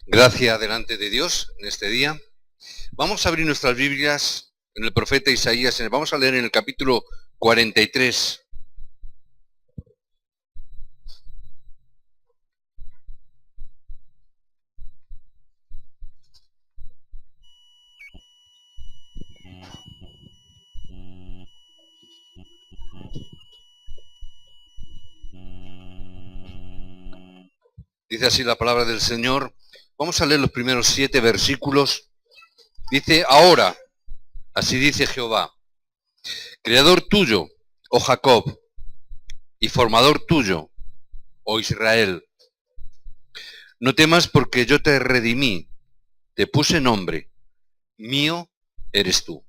Gracia delante de Dios en este día. Vamos a abrir nuestras Biblias en el profeta Isaías. Vamos a leer en el capítulo 43. Dice así la palabra del Señor. Vamos a leer los primeros 7 versículos. Dice: ahora, así dice Jehová, creador tuyo, oh Jacob, y formador tuyo, oh Israel. No temas, porque yo te redimí, te puse nombre, mío eres tú.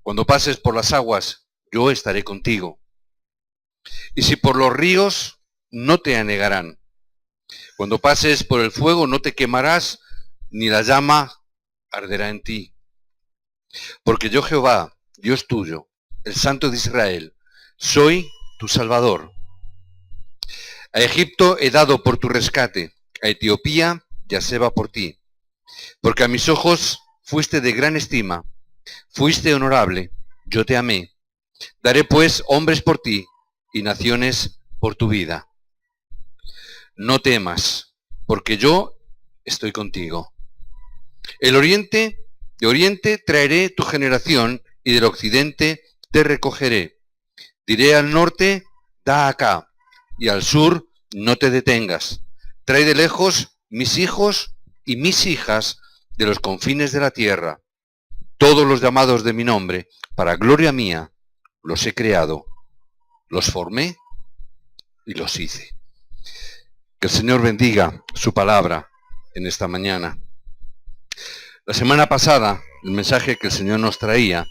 Cuando pases por las aguas, yo estaré contigo. Y si por los ríos, no te anegarán. Cuando pases por el fuego, no te quemarás, ni la llama arderá en ti. Porque yo, Jehová, Dios tuyo, el Santo de Israel, soy tu Salvador. A Egipto he dado por tu rescate, a Etiopía y a Seba por ti. Porque a mis ojos fuiste de gran estima, fuiste honorable, yo te amé. Daré pues hombres por ti y naciones por tu vida. No temas, porque yo estoy contigo. De oriente traeré tu generación, y del occidente te recogeré. Diré al norte, da acá, y al sur, no te detengas. Trae de lejos mis hijos y mis hijas de los confines de la tierra. Todos los llamados de mi nombre, para gloria mía, los he creado, los formé y los hice. Que el Señor bendiga su palabra en esta mañana. La semana pasada, el mensaje que el Señor nos traía,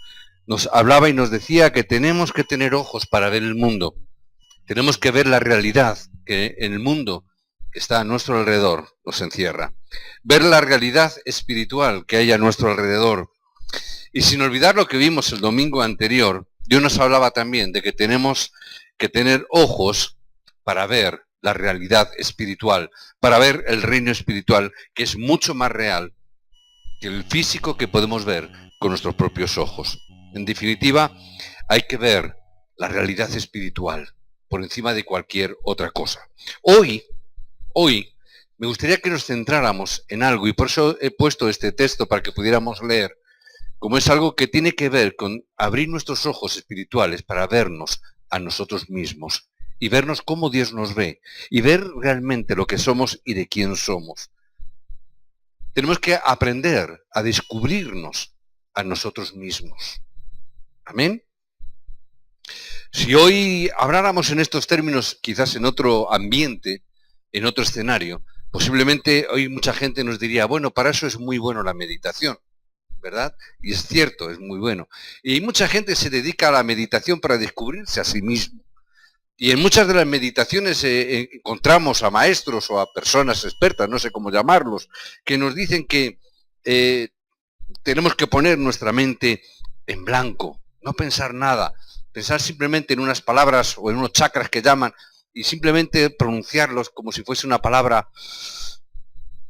nos hablaba y nos decía que tenemos que tener ojos para ver el mundo. Tenemos que ver la realidad que en el mundo que está a nuestro alrededor nos encierra. Ver la realidad espiritual que hay a nuestro alrededor. Y sin olvidar lo que vimos el domingo anterior, Dios nos hablaba también de que tenemos que tener ojos para ver la realidad espiritual, para ver el reino espiritual, que es mucho más real que el físico que podemos ver con nuestros propios ojos. En definitiva, hay que ver la realidad espiritual por encima de cualquier otra cosa. Hoy, me gustaría que nos centráramos en algo, y por eso he puesto este texto para que pudiéramos leer, como es algo que tiene que ver con abrir nuestros ojos espirituales para vernos a nosotros mismos, y vernos cómo Dios nos ve, y ver realmente lo que somos y de quién somos. Tenemos que aprender a descubrirnos a nosotros mismos. Amén. Si hoy habláramos en estos términos, quizás en otro ambiente, en otro escenario, posiblemente hoy mucha gente nos diría, bueno, para eso es muy bueno la meditación, ¿verdad? Y es cierto, es muy bueno. Y mucha gente se dedica a la meditación para descubrirse a sí mismo. Y en muchas de las meditaciones encontramos a maestros o a personas expertas, no sé cómo llamarlos, que nos dicen que tenemos que poner nuestra mente en blanco, no pensar nada, pensar simplemente en unas palabras o en unos chakras que llaman y simplemente pronunciarlos como si fuese una palabra,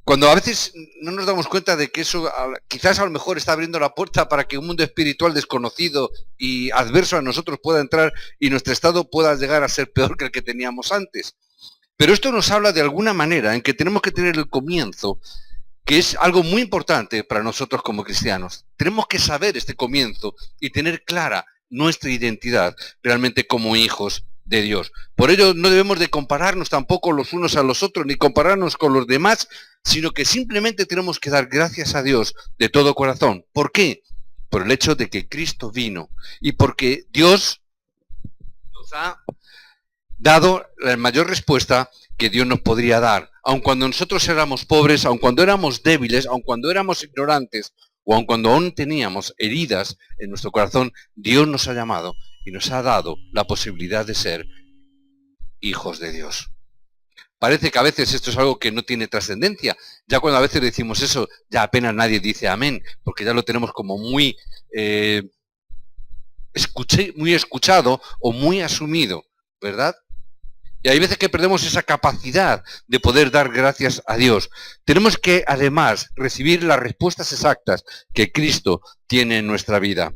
cuando a veces no nos damos cuenta de que eso quizás a lo mejor está abriendo la puerta para que un mundo espiritual desconocido y adverso a nosotros pueda entrar y nuestro estado pueda llegar a ser peor que el que teníamos antes. Pero esto nos habla de alguna manera en que tenemos que tener el comienzo, que es algo muy importante para nosotros como cristianos. Tenemos que saber este comienzo y tener clara nuestra identidad realmente como hijos de Dios. Por ello no debemos de compararnos tampoco los unos a los otros, ni compararnos con los demás, sino que simplemente tenemos que dar gracias a Dios de todo corazón. ¿Por qué? Por el hecho de que Cristo vino y porque Dios nos ha dado la mayor respuesta que Dios nos podría dar. Aun cuando nosotros éramos pobres, aun cuando éramos débiles, aun cuando éramos ignorantes, o aun cuando aún teníamos heridas en nuestro corazón, Dios nos ha llamado y nos ha dado la posibilidad de ser hijos de Dios. Parece que a veces esto es algo que no tiene trascendencia. Ya cuando a veces decimos eso, ya apenas nadie dice amén, porque ya lo tenemos como muy muy escuchado o muy asumido, ¿verdad? Y hay veces que perdemos esa capacidad de poder dar gracias a Dios. Tenemos que, además, recibir las respuestas exactas que Cristo tiene en nuestra vida.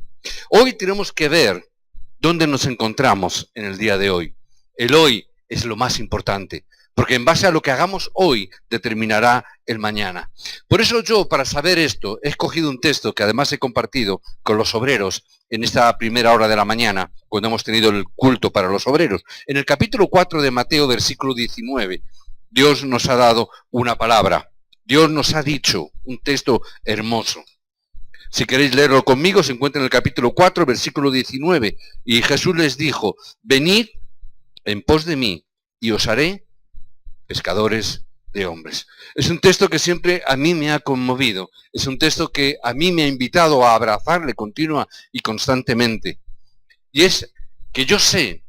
Hoy tenemos que ver dónde nos encontramos en el día de hoy. El hoy es lo más importante, porque en base a lo que hagamos hoy determinará el mañana. Por eso yo, para saber esto, he escogido un texto que además he compartido con los obreros en esta primera hora de la mañana, cuando hemos tenido el culto para los obreros. En el capítulo 4 de Mateo, versículo 19, Dios nos ha dado una palabra. Dios nos ha dicho un texto hermoso. Si queréis leerlo conmigo, se encuentra en el capítulo 4, versículo 19. Y Jesús les dijo, venid en pos de mí y os haré pescadores de hombres. Es un texto que siempre a mí me ha conmovido. Es un texto que a mí me ha invitado a abrazarle continua y constantemente. Y es que yo sé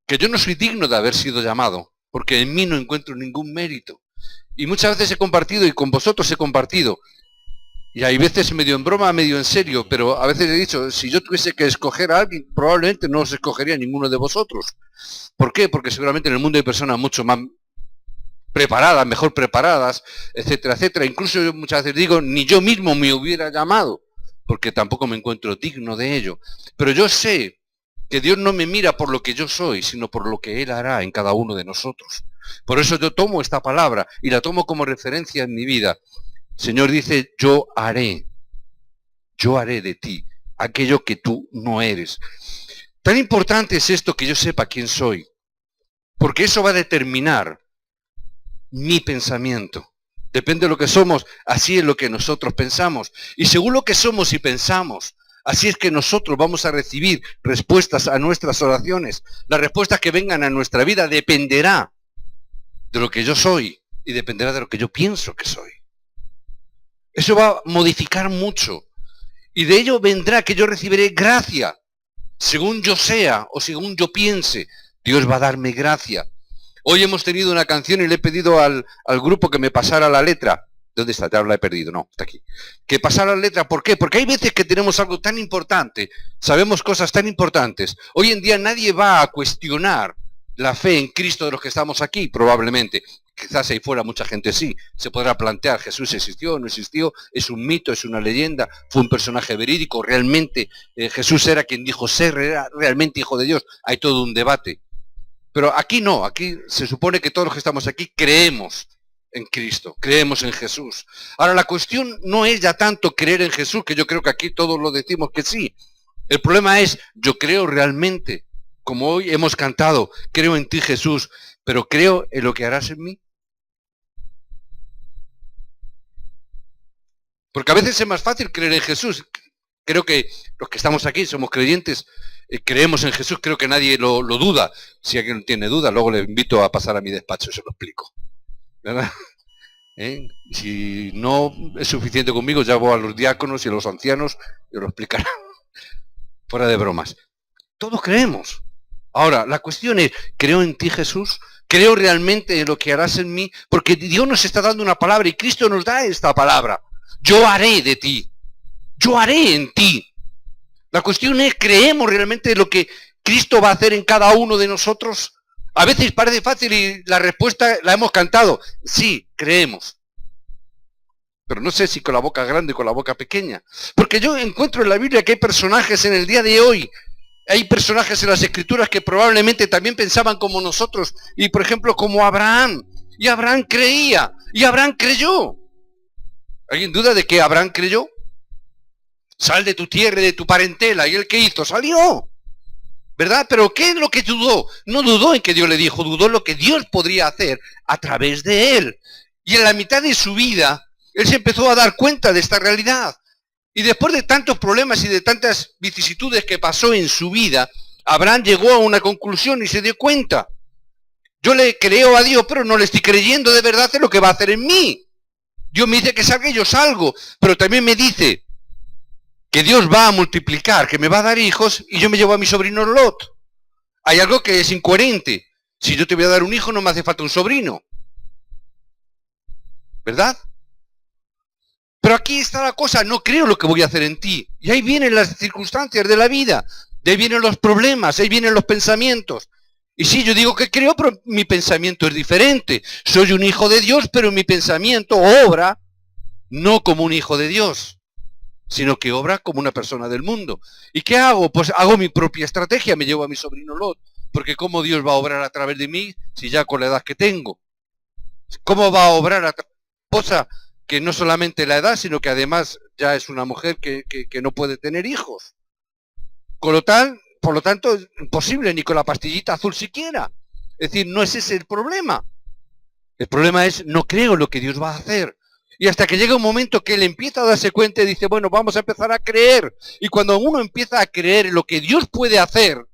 que yo no soy digno de haber sido llamado, porque en mí no encuentro ningún mérito. Y muchas veces he compartido, y con vosotros he compartido, y hay veces medio en broma, medio en serio, pero a veces he dicho, si yo tuviese que escoger a alguien, probablemente no os escogería a ninguno de vosotros. ¿Por qué? Porque seguramente en el mundo hay personas mucho más preparadas, mejor preparadas, etcétera, etcétera. Incluso yo muchas veces digo, ni yo mismo me hubiera llamado, porque tampoco me encuentro digno de ello. Pero yo sé que Dios no me mira por lo que yo soy, sino por lo que Él hará en cada uno de nosotros. Por eso yo tomo esta palabra y la tomo como referencia en mi vida. El Señor dice, yo haré de ti aquello que tú no eres. Tan importante es esto que yo sepa quién soy, porque eso va a determinar mi pensamiento. Depende de lo que somos, así es lo que nosotros pensamos. Y según lo que somos y pensamos, así es que nosotros vamos a recibir respuestas a nuestras oraciones. Las respuestas que vengan a nuestra vida dependerá de lo que yo soy y dependerá de lo que yo pienso que soy. Eso va a modificar mucho. Y de ello vendrá que yo recibiré gracia. Según yo sea o según yo piense, Dios va a darme gracia. Hoy hemos tenido una canción y le he pedido al grupo que me pasara la letra. ¿Dónde está? Ya la he perdido. No, está aquí. Que pasara la letra. ¿Por qué? Porque hay veces que tenemos algo tan importante, sabemos cosas tan importantes. Hoy en día nadie va a cuestionar la fe en Cristo de los que estamos aquí, probablemente. Quizás ahí fuera mucha gente sí. Se podrá plantear, ¿Jesús existió o no existió? ¿Es un mito? ¿Es una leyenda? ¿Fue un personaje verídico? ¿Realmente Jesús era quien dijo ser? ¿Era realmente hijo de Dios? Hay todo un debate. Pero aquí no, aquí se supone que todos los que estamos aquí creemos en Cristo, creemos en Jesús. Ahora, la cuestión no es ya tanto creer en Jesús, que yo creo que aquí todos lo decimos que sí. El problema es, yo creo realmente, como hoy hemos cantado, creo en ti Jesús, pero creo en lo que harás en mí. Porque a veces es más fácil creer en Jesús. Creo que los que estamos aquí somos creyentes, creemos en Jesús, creo que nadie lo duda. Si alguien tiene duda, luego le invito a pasar a mi despacho y se lo explico. ¿Verdad? Si no es suficiente conmigo, ya voy a los diáconos y a los ancianos y os lo explicarán. Fuera de bromas. Todos creemos. Ahora, la cuestión es, ¿creo en ti Jesús? ¿Creo realmente en lo que harás en mí? Porque Dios nos está dando una palabra y Cristo nos da esta palabra. Yo haré de ti. Yo haré en ti. La cuestión es, ¿creemos realmente lo que Cristo va a hacer en cada uno de nosotros? A veces parece fácil y la respuesta la hemos cantado. Sí, creemos. Pero no sé si con la boca grande o con la boca pequeña. Porque yo encuentro en la Biblia que hay personajes en el día de hoy, hay personajes en las Escrituras que probablemente también pensaban como nosotros. Y por ejemplo como Abraham. Y Abraham creía. Y Abraham creyó. ¿Alguien duda de que Abraham creyó? Sal de tu tierra y de tu parentela. ¿Y él qué hizo? Salió. ¿Verdad? Pero ¿qué es lo que dudó? No dudó en que Dios le dijo, dudó en lo que Dios podría hacer a través de él. Y en la mitad de su vida, él se empezó a dar cuenta de esta realidad. Y después de tantos problemas y de tantas vicisitudes que pasó en su vida, Abraham llegó a una conclusión y se dio cuenta. Yo le creo a Dios, pero no le estoy creyendo de verdad en lo que va a hacer en mí. Dios me dice que salga y yo salgo, pero también me dice que Dios va a multiplicar, que me va a dar hijos y yo me llevo a mi sobrino Lot. Hay algo que es incoherente. Si yo te voy a dar un hijo, no me hace falta un sobrino. ¿Verdad? Pero aquí está la cosa, no creo lo que voy a hacer en ti. Y ahí vienen las circunstancias de la vida, de ahí vienen los problemas, ahí vienen los pensamientos. Y sí, yo digo que creo, pero mi pensamiento es diferente. Soy un hijo de Dios, pero mi pensamiento obra no como un hijo de Dios, sino que obra como una persona del mundo. ¿Y qué hago? Pues hago mi propia estrategia, me llevo a mi sobrino Lot, porque ¿cómo Dios va a obrar a través de mí si ya con la edad que tengo? ¿Cómo va a obrar a través de mi esposa que no solamente la edad, sino que además ya es una mujer que no puede tener hijos? Por lo tanto, es imposible, ni con la pastillita azul siquiera. Es decir, no es ese el problema. El problema es, no creo lo que Dios va a hacer. Y hasta que llega un momento que él empieza a darse cuenta y dice, bueno, vamos a empezar a creer. Y cuando uno empieza a creer en lo que Dios puede hacer,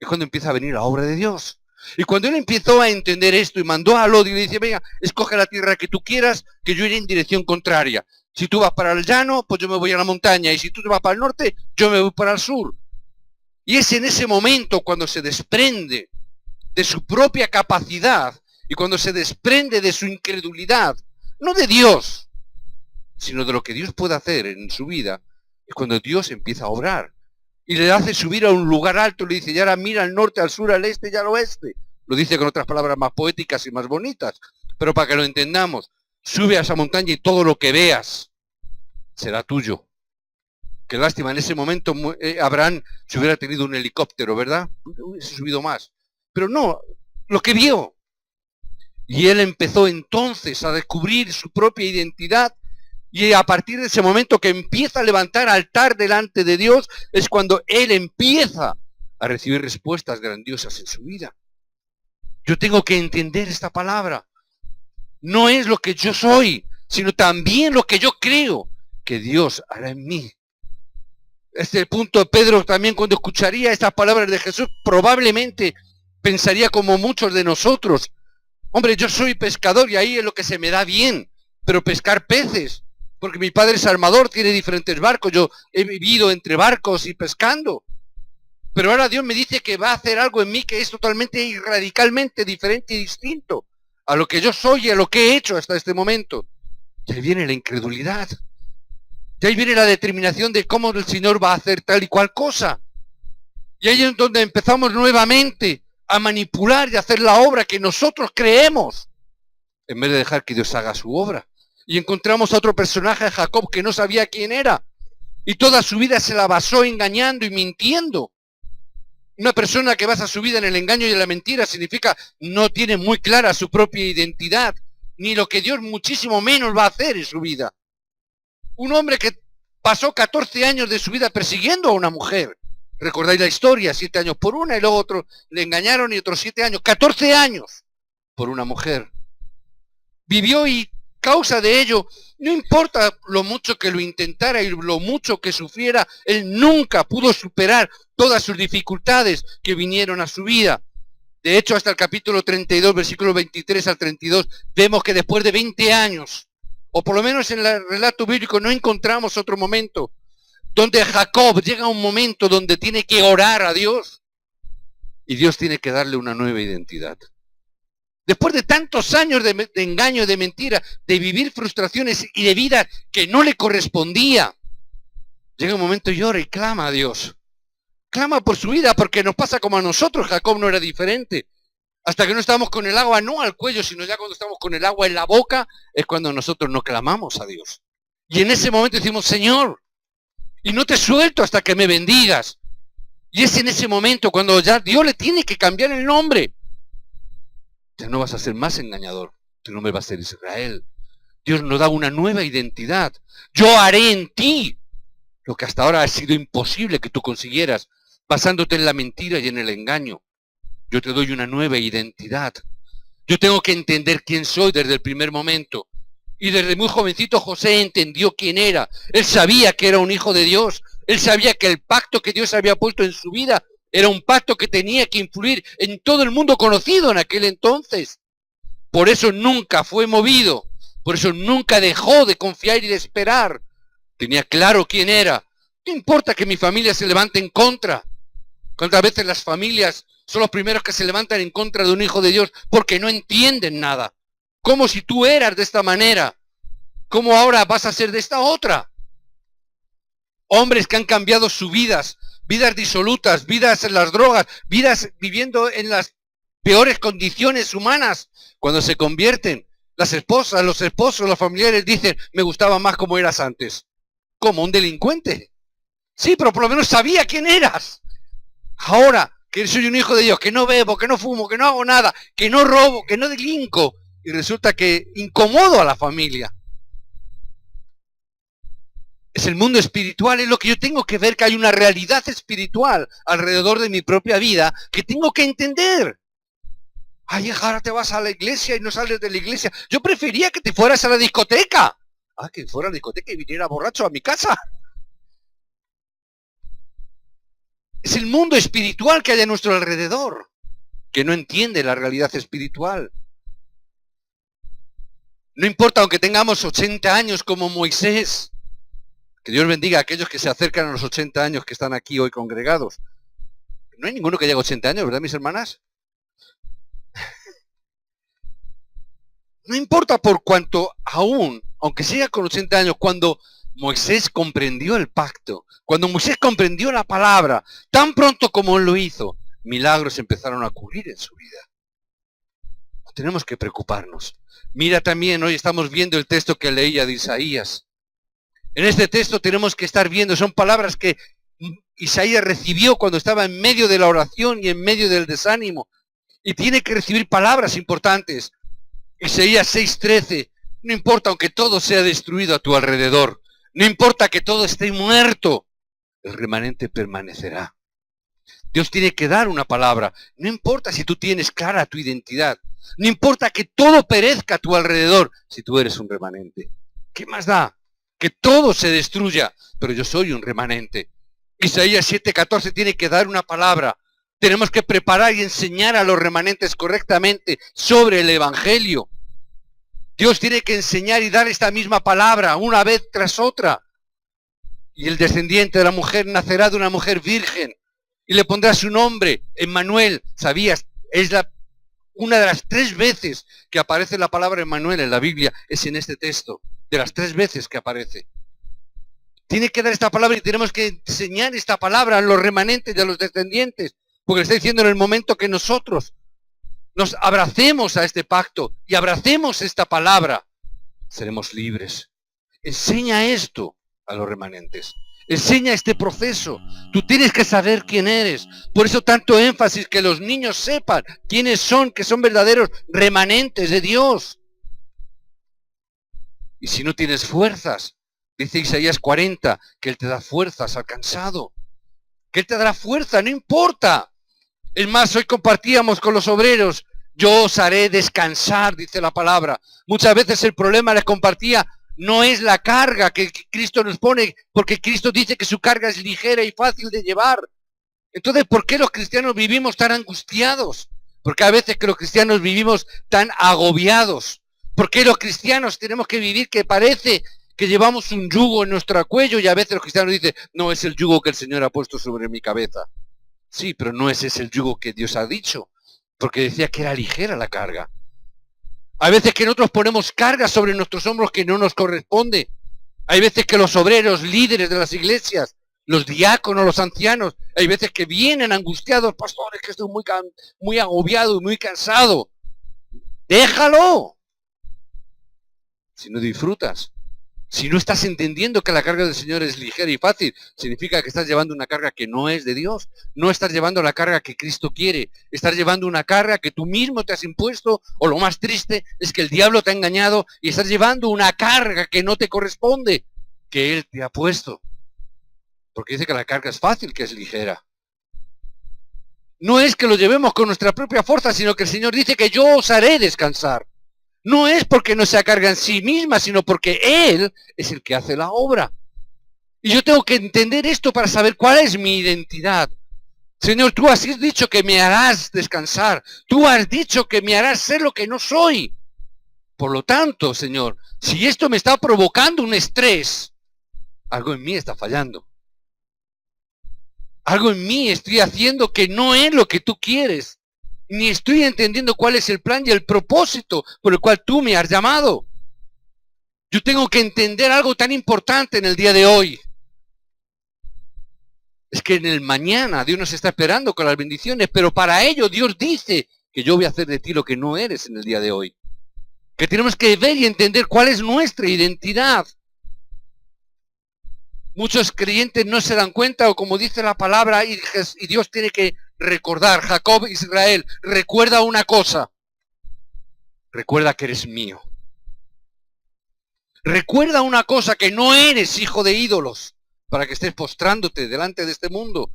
es cuando empieza a venir la obra de Dios. Y cuando él empezó a entender esto y mandó a Lot y le dice, venga, escoge la tierra que tú quieras, que yo iré en dirección contraria. Si tú vas para el llano, pues yo me voy a la montaña. Y si tú te vas para el norte, yo me voy para el sur. Y es en ese momento cuando se desprende de su propia capacidad y cuando se desprende de su incredulidad, no de Dios, sino de lo que Dios puede hacer en su vida, es cuando Dios empieza a obrar. Y le hace subir a un lugar alto y le dice, y ahora mira al norte, al sur, al este y al oeste. Lo dice con otras palabras más poéticas y más bonitas, pero para que lo entendamos, sube a esa montaña y todo lo que veas será tuyo. Qué lástima, en ese momento Abraham se hubiera tenido un helicóptero, ¿verdad? Hubiese subido más. Pero no, lo que vio. Y él empezó entonces a descubrir su propia identidad. Y a partir de ese momento que empieza a levantar altar delante de Dios, es cuando él empieza a recibir respuestas grandiosas en su vida. Yo tengo que entender esta palabra. No es lo que yo soy, sino también lo que yo creo que Dios hará en mí. Este punto, Pedro también cuando escucharía estas palabras de Jesús, probablemente pensaría como muchos de nosotros. Hombre, yo soy pescador y ahí es lo que se me da bien, pero pescar peces, porque mi padre es armador, tiene diferentes barcos, yo he vivido entre barcos y pescando. Pero ahora Dios me dice que va a hacer algo en mí que es totalmente y radicalmente diferente y distinto a lo que yo soy y a lo que he hecho hasta este momento. Y ahí viene la incredulidad. Y ahí viene la determinación de cómo el Señor va a hacer tal y cual cosa. Y ahí es donde empezamos nuevamente a manipular y a hacer la obra que nosotros creemos, en vez de dejar que Dios haga su obra. Y encontramos a otro personaje, Jacob, que no sabía quién era. Y toda su vida se la basó engañando y mintiendo. Una persona que basa su vida en el engaño y en la mentira significa no tiene muy clara su propia identidad, ni lo que Dios muchísimo menos va a hacer en su vida. Un hombre que pasó 14 años de su vida persiguiendo a una mujer. Recordáis la historia, 7 años por una y luego otro le engañaron y otros 7 años, 14 años por una mujer. Vivió y causa de ello, no importa lo mucho que lo intentara y lo mucho que sufriera, él nunca pudo superar todas sus dificultades que vinieron a su vida. De hecho, hasta el capítulo 32, versículos 23 al 32, vemos que después de 20 años, o por lo menos en el relato bíblico, no encontramos otro momento donde Jacob llega a un momento donde tiene que orar a Dios y Dios tiene que darle una nueva identidad. Después de tantos años de engaño, de mentira, de vivir frustraciones y de vida que no le correspondía, llega un momento y llora y clama a Dios. Clama por su vida porque nos pasa como a nosotros. Jacob no era diferente. Hasta que no estamos con el agua no al cuello, sino ya cuando estamos con el agua en la boca, es cuando nosotros no clamamos a Dios. Y en ese momento decimos, Señor, y no te suelto hasta que me bendigas. Y es en ese momento cuando ya Dios le tiene que cambiar el nombre. Ya no vas a ser más engañador, tu nombre va a ser Israel. Dios nos da una nueva identidad. Yo haré en ti lo que hasta ahora ha sido imposible que tú consiguieras, basándote en la mentira y en el engaño. Yo te doy una nueva identidad. Yo tengo que entender quién soy desde el primer momento. Y desde muy jovencito José entendió quién era. Él sabía que era un hijo de Dios. Él sabía que el pacto que Dios había puesto en su vida era un pacto que tenía que influir en todo el mundo conocido en aquel entonces. Por eso nunca fue movido. Por eso nunca dejó de confiar y de esperar. Tenía claro quién era. No importa que mi familia se levante en contra. ¿Cuántas veces las familias son los primeros que se levantan en contra de un hijo de Dios porque no entienden nada? Como si tú eras de esta manera. ¿Cómo ahora vas a ser de esta otra? Hombres que han cambiado sus vidas, vidas disolutas, vidas en las drogas, vidas viviendo en las peores condiciones humanas. Cuando se convierten, las esposas, los esposos, los familiares dicen, me gustaba más como eras antes. Como un delincuente. Sí, pero por lo menos sabía quién eras. Ahora que soy un hijo de Dios, que no bebo, que no fumo, que no hago nada, que no robo, que no delinco, y resulta que incomodo a la familia. Es el mundo espiritual, es lo que yo tengo que ver, que hay una realidad espiritual alrededor de mi propia vida que tengo que entender. Ay, ahora te vas a la iglesia y no sales de la iglesia. Yo prefería que te fueras a la discoteca. Ah, que fuera a la discoteca y viniera borracho a mi casa. Es el mundo espiritual que hay a nuestro alrededor, que no entiende la realidad espiritual. No importa, aunque tengamos 80 años como Moisés, que Dios bendiga a aquellos que se acercan a los 80 años que están aquí hoy congregados. No hay ninguno que llegue a 80 años, ¿verdad, mis hermanas? No importa por cuanto aún, aunque sea con 80 años, cuando Moisés comprendió el pacto, cuando Moisés comprendió la palabra, tan pronto como él lo hizo, milagros empezaron a ocurrir en su vida. No tenemos que preocuparnos. Mira también, hoy estamos viendo el texto que leía de Isaías. En este texto tenemos que estar viendo, son palabras que Isaías recibió cuando estaba en medio de la oración y en medio del desánimo. Y tiene que recibir palabras importantes. Isaías 6:13, no importa aunque todo sea destruido a tu alrededor, no importa que todo esté muerto, el remanente permanecerá. Dios tiene que dar una palabra, no importa si tú tienes clara tu identidad, no importa que todo perezca a tu alrededor, si tú eres un remanente. ¿Qué más da? Que todo se destruya, pero yo soy un remanente. Isaías 7:14 tiene que dar una palabra. Tenemos que preparar y enseñar a los remanentes correctamente sobre el Evangelio. Dios tiene que enseñar y dar esta misma palabra una vez tras otra. Y el descendiente de la mujer nacerá de una mujer virgen y le pondrá su nombre, Emmanuel. ¿Sabías? Es una de las 3 veces que aparece la palabra Emmanuel en la Biblia, es en este texto, de las 3 veces que aparece. Tiene que dar esta palabra y tenemos que enseñar esta palabra a los remanentes y a los descendientes, porque está diciendo en el momento que nosotros nos abracemos a este pacto y abracemos esta palabra, seremos libres. Enseña esto a los remanentes. Enseña este proceso. Tú tienes que saber quién eres. Por eso tanto énfasis que los niños sepan quiénes son, que son verdaderos remanentes de Dios. Y si no tienes fuerzas, dice Isaías 40, que Él te da fuerzas al cansado. Que Él te dará fuerza, no importa. Es más, hoy compartíamos con los obreros, yo os haré descansar, dice la palabra. Muchas veces el problema, les compartía, no es la carga que Cristo nos pone, porque Cristo dice que su carga es ligera y fácil de llevar. Entonces, ¿por qué los cristianos vivimos tan angustiados? Porque a veces que los cristianos vivimos tan agobiados. ¿Por qué los cristianos tenemos que vivir que parece que llevamos un yugo en nuestro cuello y a veces los cristianos dicen, no, es el yugo que el Señor ha puesto sobre mi cabeza? Sí, pero no ese es el yugo que Dios ha dicho, porque decía que era ligera la carga. Hay veces que nosotros ponemos cargas sobre nuestros hombros que no nos corresponde. Hay veces que los obreros, líderes de las iglesias, los diáconos, los ancianos, hay veces que vienen angustiados, pastores, que estoy muy agobiado y muy cansado. Déjalo. Si no disfrutas, si no estás entendiendo que la carga del Señor es ligera y fácil, significa que estás llevando una carga que no es de Dios. No estás llevando la carga que Cristo quiere. Estás llevando una carga que tú mismo te has impuesto, o lo más triste es que el diablo te ha engañado y estás llevando una carga que no te corresponde, que Él te ha puesto. Porque dice que la carga es fácil, que es ligera. No es que lo llevemos con nuestra propia fuerza, sino que el Señor dice que yo os haré descansar. No es porque no sea carga en sí misma, sino porque Él es el que hace la obra. Y yo tengo que entender esto para saber cuál es mi identidad. Señor, tú has dicho que me harás descansar. Tú has dicho que me harás ser lo que no soy. Por lo tanto, Señor, si esto me está provocando un estrés, algo en mí está fallando. Algo en mí estoy haciendo que no es lo que tú quieres. Ni estoy entendiendo cuál es el plan y el propósito por el cual tú me has llamado. Yo tengo que entender algo tan importante en el día de hoy. Es que en el mañana Dios nos está esperando con las bendiciones, pero para ello Dios dice que yo voy a hacer de ti lo que no eres en el día de hoy. Que tenemos que ver y entender cuál es nuestra identidad. Muchos creyentes no se dan cuenta, o como dice la palabra, y Dios tiene que recordar, Jacob, Israel, recuerda una cosa. Recuerda que eres mío. Recuerda una cosa, que no eres hijo de ídolos, para que estés postrándote delante de este mundo,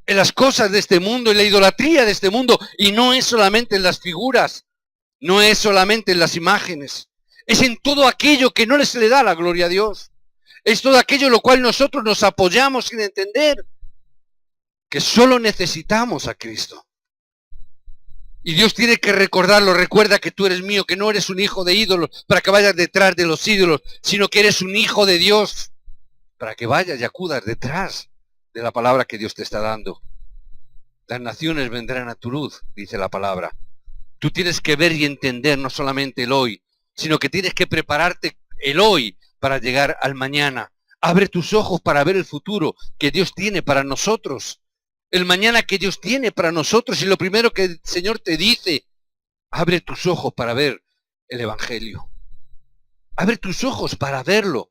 en las cosas de este mundo, en la idolatría de este mundo, y no es solamente en las figuras, no es solamente en las imágenes, es en todo aquello que no se le da la gloria a Dios. Es todo aquello en lo cual nosotros nos apoyamos sin entender que solo necesitamos a Cristo. Y Dios tiene que recordarlo. Recuerda que tú eres mío, que no eres un hijo de ídolos para que vayas detrás de los ídolos, sino que eres un hijo de Dios para que vayas y acudas detrás de la palabra que Dios te está dando. Las naciones vendrán a tu luz, dice la palabra. Tú tienes que ver y entender no solamente el hoy, sino que tienes que prepararte el hoy para llegar al mañana. Abre tus ojos para ver el futuro que Dios tiene para nosotros. El mañana que Dios tiene para nosotros. Y lo primero que el Señor te dice, abre tus ojos para ver el Evangelio. Abre tus ojos para verlo.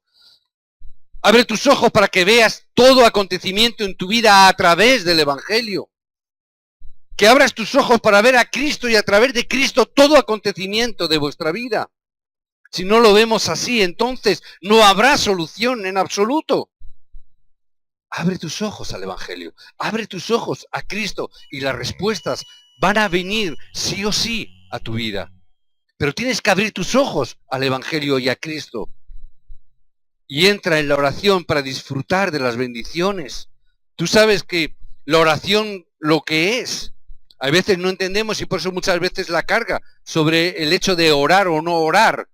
Abre tus ojos para que veas todo acontecimiento en tu vida a través del Evangelio. Que abras tus ojos para ver a Cristo y a través de Cristo todo acontecimiento de vuestra vida. Si no lo vemos así, entonces no habrá solución en absoluto. Abre tus ojos al Evangelio, abre tus ojos a Cristo y las respuestas van a venir sí o sí a tu vida. Pero tienes que abrir tus ojos al Evangelio y a Cristo. Y entra en la oración para disfrutar de las bendiciones. Tú sabes que la oración lo que es. A veces no entendemos y por eso muchas veces la carga sobre el hecho de orar o no orar.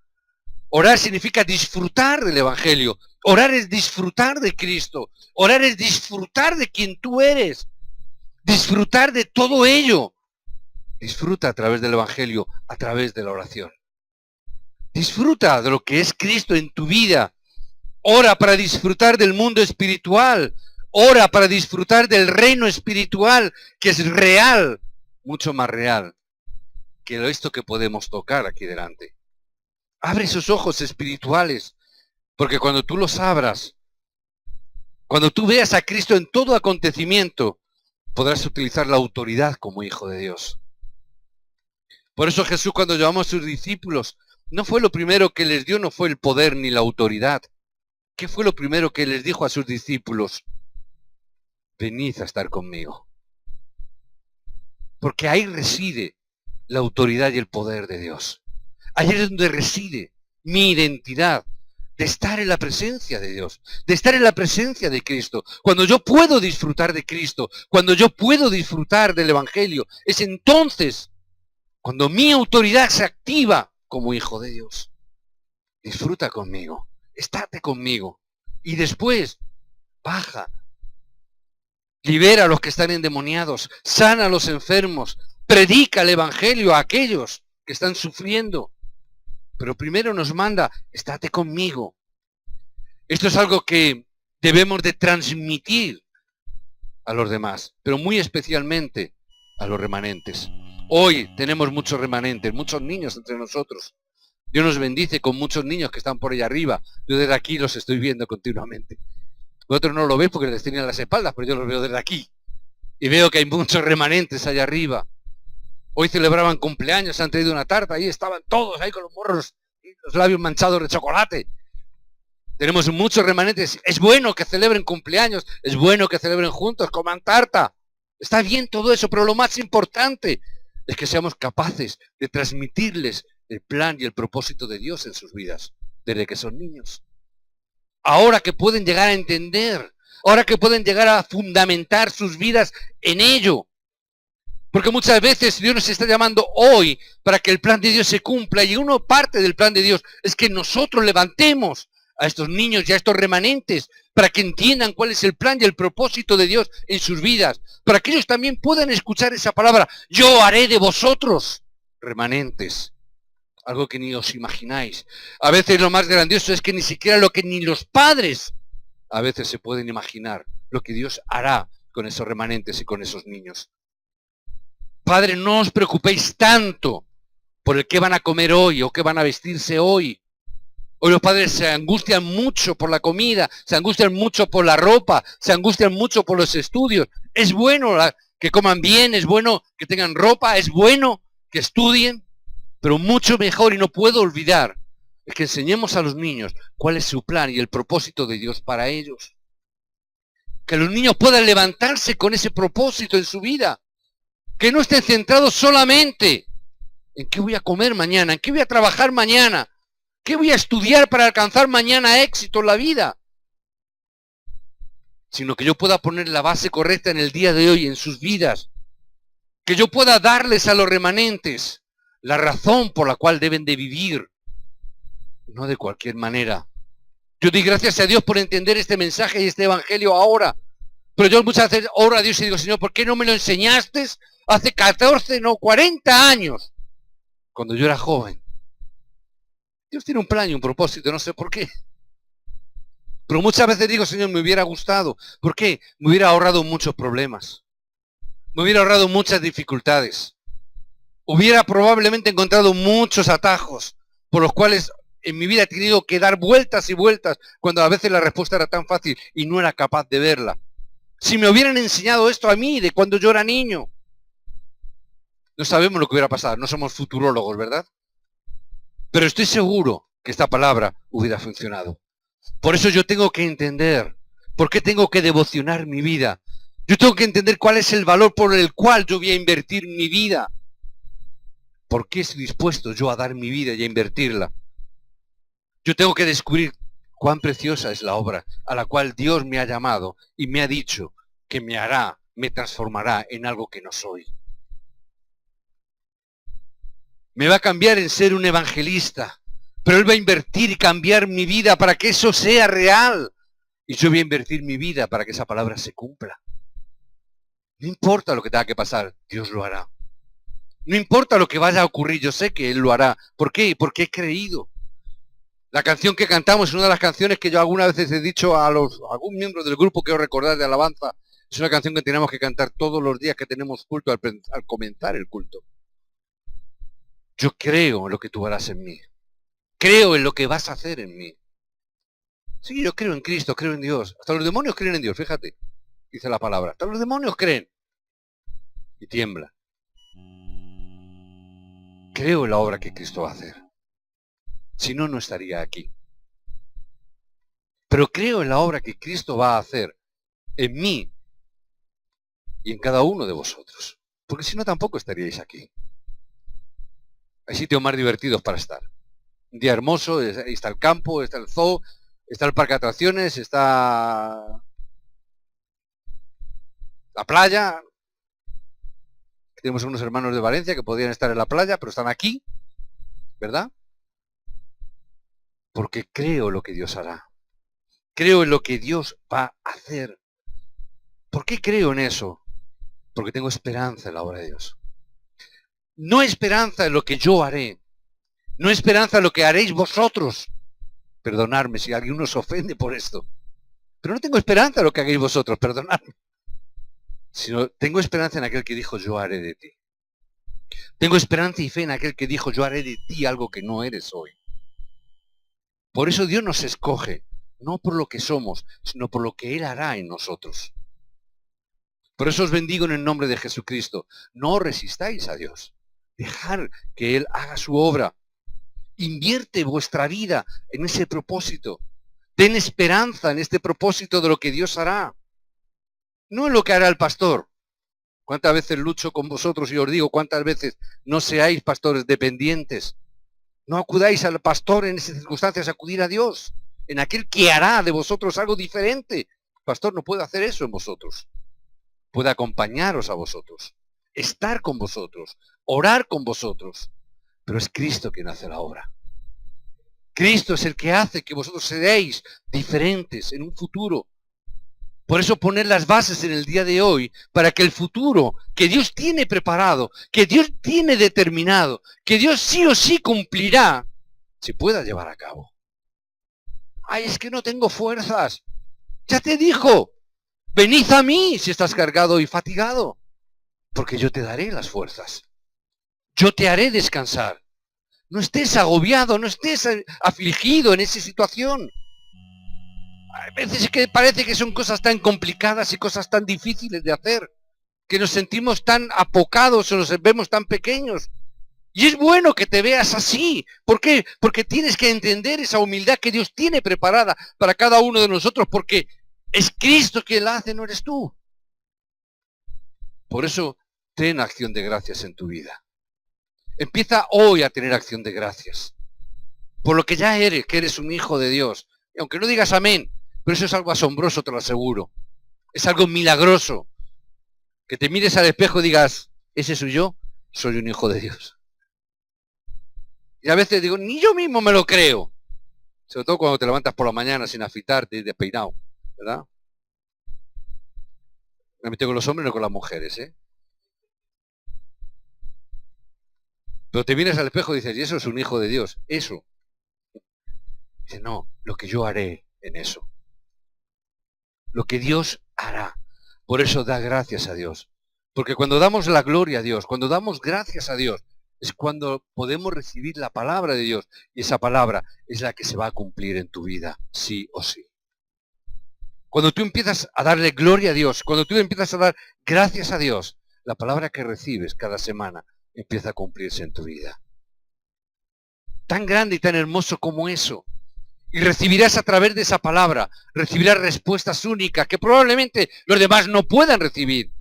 Orar significa disfrutar del Evangelio. Orar es disfrutar de Cristo. Orar es disfrutar de quien tú eres. Disfrutar de todo ello. Disfruta a través del Evangelio, a través de la oración. Disfruta de lo que es Cristo en tu vida. Ora para disfrutar del mundo espiritual. Ora para disfrutar del reino espiritual, que es real, mucho más real que esto que podemos tocar aquí delante. Abre esos ojos espirituales, porque cuando tú los abras, cuando tú veas a Cristo en todo acontecimiento, podrás utilizar la autoridad como hijo de Dios. Por eso Jesús, cuando llamó a sus discípulos, no fue lo primero que les dio, no fue el poder ni la autoridad. ¿Qué fue lo primero que les dijo a sus discípulos? Venid a estar conmigo. Porque ahí reside la autoridad y el poder de Dios. Ahí es donde reside mi identidad, de estar en la presencia de Dios, de estar en la presencia de Cristo. Cuando yo puedo disfrutar de Cristo, cuando yo puedo disfrutar del Evangelio, es entonces cuando mi autoridad se activa como hijo de Dios. Disfruta conmigo, estate conmigo. Y después, baja, libera a los que están endemoniados, sana a los enfermos, predica el Evangelio a aquellos que están sufriendo. Pero primero nos manda, estate conmigo. Esto es algo que debemos de transmitir a los demás, pero muy especialmente a los remanentes. Hoy tenemos muchos remanentes, muchos niños entre nosotros. Dios nos bendice con muchos niños que están por allá arriba. Yo desde aquí los estoy viendo continuamente. Vosotros no lo veis porque les tenían las espaldas, pero yo los veo desde aquí. Y veo que hay muchos remanentes allá arriba. Hoy celebraban cumpleaños, han traído una tarta, ahí estaban todos, ahí con los morros y los labios manchados de chocolate. Tenemos muchos remanentes. Es bueno que celebren cumpleaños, es bueno que celebren juntos, coman tarta. Está bien todo eso, pero lo más importante es que seamos capaces de transmitirles el plan y el propósito de Dios en sus vidas, desde que son niños. Ahora que pueden llegar a entender, ahora que pueden llegar a fundamentar sus vidas en ello. Porque muchas veces Dios nos está llamando hoy para que el plan de Dios se cumpla, y una parte del plan de Dios es que nosotros levantemos a estos niños y a estos remanentes para que entiendan cuál es el plan y el propósito de Dios en sus vidas, para que ellos también puedan escuchar esa palabra: yo haré de vosotros remanentes, algo que ni os imagináis. A veces lo más grandioso es que ni siquiera lo que ni los padres a veces se pueden imaginar, lo que Dios hará con esos remanentes y con esos niños. Padre, no os preocupéis tanto por el qué van a comer hoy o qué van a vestirse hoy. Hoy los padres se angustian mucho por la comida, se angustian mucho por la ropa, se angustian mucho por los estudios. Es bueno que coman bien, es bueno que tengan ropa, es bueno que estudien, pero mucho mejor, y no puedo olvidar, es que enseñemos a los niños cuál es su plan y el propósito de Dios para ellos. Que los niños puedan levantarse con ese propósito en su vida. Que no estén centrados solamente en qué voy a comer mañana, en qué voy a trabajar mañana, qué voy a estudiar para alcanzar mañana éxito en la vida. Sino que yo pueda poner la base correcta en el día de hoy, en sus vidas. Que yo pueda darles a los remanentes la razón por la cual deben de vivir. No de cualquier manera. Yo doy gracias a Dios por entender este mensaje y este evangelio ahora. Pero yo muchas veces oro a Dios y digo, Señor, ¿por qué no me lo enseñaste hace 14, no, 40 años? Cuando yo era joven. Dios tiene un plan y un propósito, no sé por qué. Pero muchas veces digo, Señor, me hubiera gustado. ¿Por qué? Me hubiera ahorrado muchos problemas. Me hubiera ahorrado muchas dificultades. Hubiera probablemente encontrado muchos atajos por los cuales en mi vida he tenido que dar vueltas y vueltas cuando a veces la respuesta era tan fácil y no era capaz de verla. Si me hubieran enseñado esto a mí de cuando yo era niño, no sabemos lo que hubiera pasado, no somos futurólogos, ¿verdad? Pero estoy seguro que esta palabra hubiera funcionado. Por eso yo tengo que entender por qué tengo que devocionar mi vida. Yo tengo que entender cuál es el valor por el cual yo voy a invertir mi vida. ¿Por qué estoy dispuesto yo a dar mi vida y a invertirla? Yo tengo que descubrir cuán preciosa es la obra a la cual Dios me ha llamado y me ha dicho que me hará, me transformará en algo que no soy. Me va a cambiar en ser un evangelista, pero Él va a invertir y cambiar mi vida para que eso sea real. Y yo voy a invertir mi vida para que esa palabra se cumpla. No importa lo que tenga que pasar, Dios lo hará. No importa lo que vaya a ocurrir, yo sé que Él lo hará. ¿Por qué? Porque he creído. La canción que cantamos es una de las canciones que yo algunas veces he dicho a algún miembro del grupo que os recordar de alabanza. Es una canción que tenemos que cantar todos los días que tenemos culto al comenzar el culto. Yo creo en lo que tú harás en mí. Creo en lo que vas a hacer en mí. Sí, yo creo en Cristo, creo en Dios. Hasta los demonios creen en Dios, fíjate. Dice la palabra. Hasta los demonios creen. Y tiemblan. Creo en la obra que Cristo va a hacer. Si no, no estaría aquí. Pero creo en la obra que Cristo va a hacer en mí y en cada uno de vosotros. Porque si no, tampoco estaríais aquí. Hay sitios más divertidos para estar. Un día hermoso, ahí está el campo, está el zoo, está el parque de atracciones, está la playa. Tenemos unos hermanos de Valencia que podrían estar en la playa, pero están aquí, ¿verdad? Porque creo en lo que Dios hará. Creo en lo que Dios va a hacer. ¿Por qué creo en eso? Porque tengo esperanza en la obra de Dios. No esperanza en lo que yo haré. No esperanza en lo que haréis vosotros. Perdonadme si alguien os ofende por esto. Pero no tengo esperanza en lo que hagáis vosotros, perdonadme. Sino tengo esperanza en aquel que dijo, yo haré de ti. Tengo esperanza y fe en aquel que dijo, yo haré de ti algo que no eres hoy. Por eso Dios nos escoge, no por lo que somos, sino por lo que Él hará en nosotros. Por eso os bendigo en el nombre de Jesucristo. No resistáis a Dios. Dejad que Él haga su obra. Invierte vuestra vida en ese propósito. Ten esperanza en este propósito de lo que Dios hará. No en lo que hará el pastor. ¿Cuántas veces lucho con vosotros y os digo cuántas veces no seáis pastores dependientes? No acudáis al pastor en esas circunstancias, acudir a Dios, en aquel que hará de vosotros algo diferente. El pastor no puede hacer eso en vosotros. Puede acompañaros a vosotros, estar con vosotros, orar con vosotros. Pero es Cristo quien hace la obra. Cristo es el que hace que vosotros seáis diferentes en un futuro. Por eso poner las bases en el día de hoy, para que el futuro que Dios tiene preparado, que Dios tiene determinado, que Dios sí o sí cumplirá, se pueda llevar a cabo. Ay, es que no tengo fuerzas. Ya te dijo, venid a mí si estás cargado y fatigado, porque yo te daré las fuerzas. Yo te haré descansar. No estés agobiado, no estés afligido en esa situación. Hay veces que parece que son cosas tan complicadas y cosas tan difíciles de hacer, que nos sentimos tan apocados o nos vemos tan pequeños. Y es bueno que te veas así. ¿Por qué? Porque tienes que entender esa humildad que Dios tiene preparada para cada uno de nosotros, porque es Cristo quien la hace, no eres tú. Por eso, ten acción de gracias en tu vida. Empieza hoy a tener acción de gracias. Por lo que ya eres, que eres un hijo de Dios. Y aunque no digas amén, pero eso es algo asombroso, te lo aseguro. Es algo milagroso. Que te mires al espejo y digas, ¿ese soy yo? Soy un hijo de Dios. Y a veces digo, ni yo mismo me lo creo. Sobre todo cuando te levantas por la mañana sin afeitarte y despeinado, ¿verdad? Me meto con los hombres, no con las mujeres, ¿eh? Pero te miras al espejo y dices, y eso es un hijo de Dios. Eso. Dice, no, lo que yo haré en eso. Lo que Dios hará. Por eso da gracias a Dios. Porque cuando damos la gloria a Dios, cuando damos gracias a Dios, es cuando podemos recibir la palabra de Dios. Y esa palabra es la que se va a cumplir en tu vida, sí o sí. Cuando tú empiezas a darle gloria a Dios, cuando tú empiezas a dar gracias a Dios, la palabra que recibes cada semana empieza a cumplirse en tu vida. Tan grande y tan hermoso como eso. Y recibirás a través de esa palabra, recibirás respuestas únicas que probablemente los demás no puedan recibir,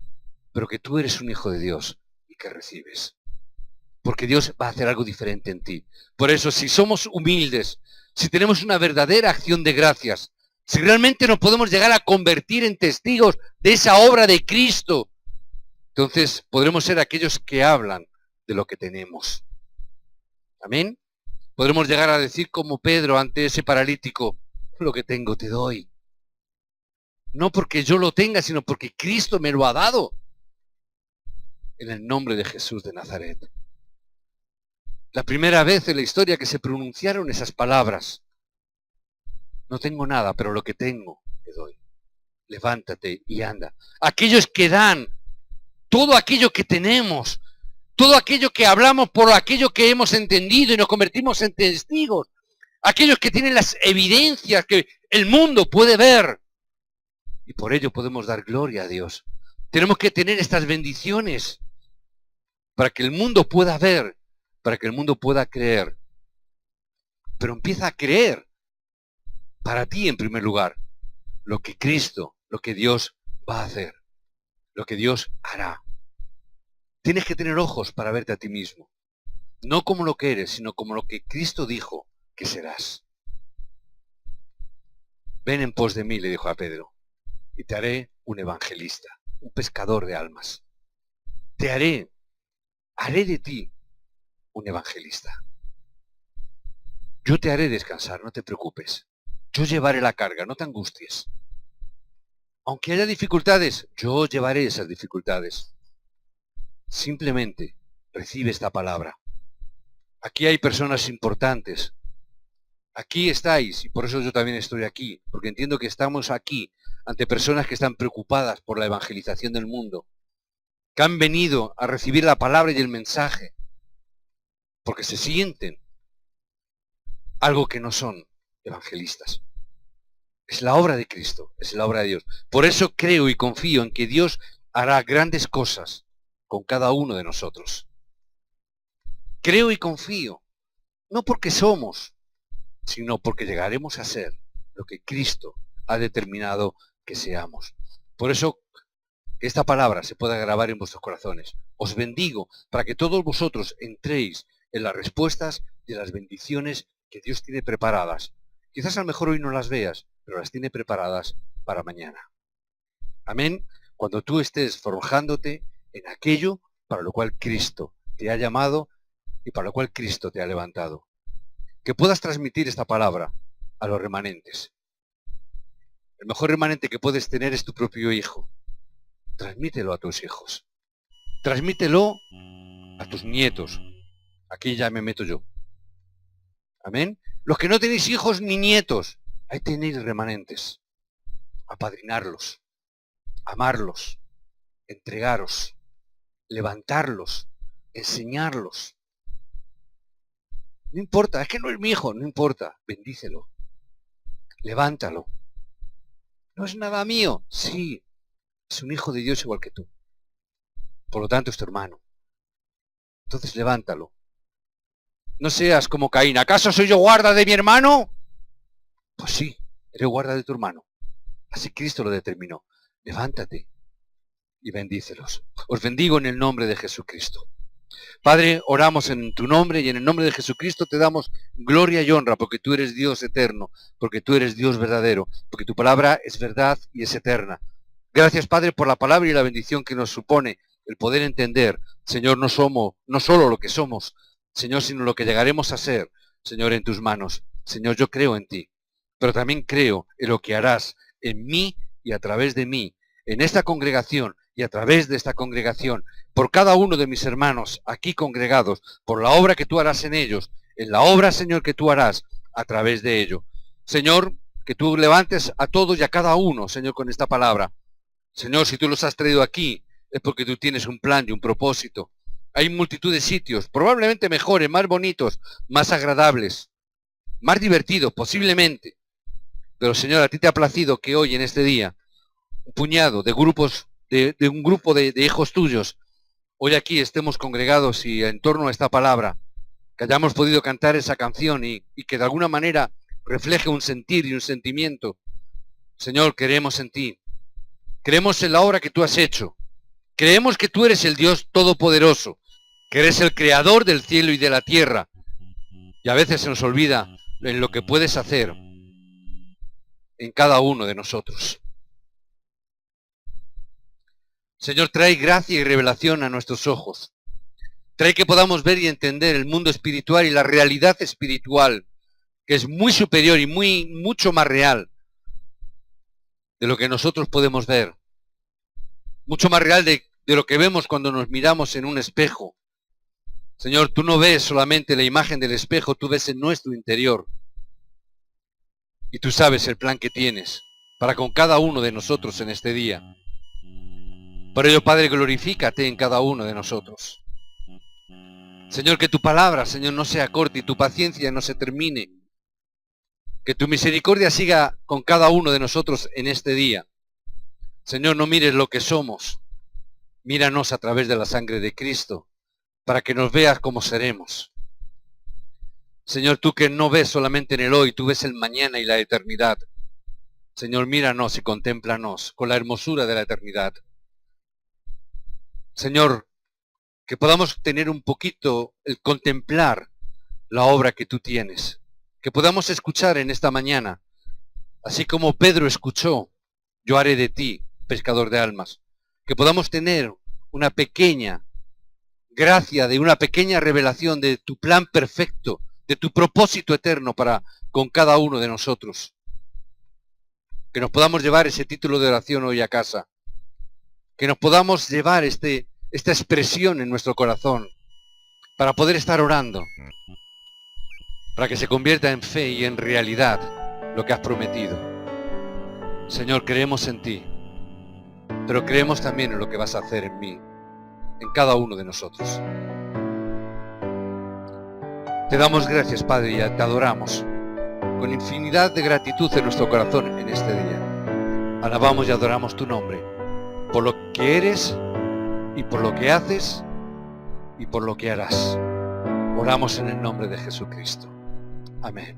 pero que tú eres un hijo de Dios y que recibes. Porque Dios va a hacer algo diferente en ti. Por eso, si somos humildes, si tenemos una verdadera acción de gracias, si realmente nos podemos llegar a convertir en testigos de esa obra de Cristo, entonces podremos ser aquellos que hablan de lo que tenemos. Amén. Podremos llegar a decir como Pedro ante ese paralítico, lo que tengo te doy. No porque yo lo tenga, sino porque Cristo me lo ha dado. En el nombre de Jesús de Nazaret. La primera vez en la historia que se pronunciaron esas palabras. No tengo nada, pero lo que tengo te doy. Levántate y anda. Aquellos que dan todo aquello que tenemos, todo aquello que hablamos por aquello que hemos entendido y nos convertimos en testigos. Aquellos que tienen las evidencias que el mundo puede ver. Y por ello podemos dar gloria a Dios. Tenemos que tener estas bendiciones para que el mundo pueda ver, para que el mundo pueda creer. Pero empieza a creer para ti en primer lugar lo que Cristo, lo que Dios va a hacer, lo que Dios hará. Tienes que tener ojos para verte a ti mismo. No como lo que eres, sino como lo que Cristo dijo que serás. Ven en pos de mí, le dijo a Pedro, y te haré un evangelista, un pescador de almas. Te haré de ti un evangelista. Yo te haré descansar, no te preocupes. Yo llevaré la carga, no te angusties. Aunque haya dificultades, yo llevaré esas dificultades. Simplemente recibe esta palabra. Aquí hay personas importantes. Aquí estáis, y por eso yo también estoy aquí, porque entiendo que estamos aquí ante personas que están preocupadas por la evangelización del mundo, que han venido a recibir la palabra y el mensaje, porque se sienten algo que no son evangelistas. Es la obra de Cristo, es la obra de Dios. Por eso creo y confío en que Dios hará grandes cosas con cada uno de nosotros. Creo y confío, no porque somos, sino porque llegaremos a ser lo que Cristo ha determinado que seamos. Por eso, que esta palabra se pueda grabar en vuestros corazones. Os bendigo para que todos vosotros entréis en las respuestas y en las bendiciones que Dios tiene preparadas. Quizás a lo mejor hoy no las veas, pero las tiene preparadas para mañana. Amén. Cuando tú estés forjándote en aquello para lo cual Cristo te ha llamado y para lo cual Cristo te ha levantado. Que puedas transmitir esta palabra a los remanentes. El mejor remanente que puedes tener es tu propio hijo. Transmítelo a tus hijos. Transmítelo a tus nietos. Aquí ya me meto yo. Amén. Los que no tenéis hijos ni nietos, ahí tenéis remanentes. Apadrinarlos, amarlos, entregaros, levantarlos, enseñarlos. No importa, es que no es mi hijo, no importa, bendícelo, levántalo. No es nada mío, sí, es un hijo de Dios igual que tú. Por lo tanto es tu hermano. Entonces levántalo. No seas como Caín. ¿Acaso soy yo guarda de mi hermano? Pues sí, eres guarda de tu hermano. Así Cristo lo determinó. Levántate y bendícelos. Os bendigo en el nombre de Jesucristo. Padre, oramos en tu nombre y en el nombre de Jesucristo te damos gloria y honra porque tú eres Dios eterno, porque tú eres Dios verdadero, porque tu palabra es verdad y es eterna. Gracias, Padre, por la palabra y la bendición que nos supone el poder entender, Señor, no solo lo que somos, Señor, sino lo que llegaremos a ser, Señor, en tus manos. Señor, yo creo en ti, pero también creo en lo que harás en mí y a través de mí, en esta congregación y a través de esta congregación, por cada uno de mis hermanos aquí congregados, por la obra que tú harás en ellos, en la obra, Señor, que tú harás a través de ello. Señor, que tú levantes a todos y a cada uno, Señor, con esta palabra. Señor, si tú los has traído aquí, es porque tú tienes un plan y un propósito. Hay multitud de sitios, probablemente mejores, más bonitos, más agradables, más divertidos, posiblemente. Pero, Señor, a ti te ha placido que hoy, en este día, un puñado de grupos, de un grupo de hijos tuyos, hoy aquí estemos congregados y en torno a esta palabra, que hayamos podido cantar esa canción y que de alguna manera refleje un sentir y un sentimiento. Señor, creemos en ti. Creemos en la obra que tú has hecho. Creemos que tú eres el Dios Todopoderoso, que eres el Creador del cielo y de la tierra. Y a veces se nos olvida en lo que puedes hacer en cada uno de nosotros. Señor, trae gracia y revelación a nuestros ojos. Trae que podamos ver y entender el mundo espiritual y la realidad espiritual, que es muy superior y mucho más real de lo que nosotros podemos ver. Mucho más real de lo que vemos cuando nos miramos en un espejo. Señor, tú no ves solamente la imagen del espejo, tú ves en nuestro interior. Y tú sabes el plan que tienes para con cada uno de nosotros en este día. Por ello, Padre, glorifícate en cada uno de nosotros. Señor, que tu palabra, Señor, no sea corta y tu paciencia no se termine. Que tu misericordia siga con cada uno de nosotros en este día. Señor, no mires lo que somos. Míranos a través de la sangre de Cristo, para que nos veas como seremos. Señor, tú que no ves solamente en el hoy, tú ves el mañana y la eternidad. Señor, míranos y contémplanos con la hermosura de la eternidad. Señor, que podamos tener un poquito el contemplar la obra que tú tienes. Que podamos escuchar en esta mañana, así como Pedro escuchó, yo haré de ti pescador de almas. Que podamos tener una pequeña gracia, de una pequeña revelación de tu plan perfecto, de tu propósito eterno para con cada uno de nosotros. Que nos podamos llevar ese título de oración hoy a casa. Que nos podamos llevar esta expresión en nuestro corazón para poder estar orando, para que se convierta en fe y en realidad lo que has prometido. Señor, creemos en ti, pero creemos también en lo que vas a hacer en mí, en cada uno de nosotros. Te damos gracias, Padre, y te adoramos con infinidad de gratitud en nuestro corazón en este día. Alabamos y adoramos tu nombre, por lo que eres y por lo que haces y por lo que harás. Oramos en el nombre de Jesucristo. Amén.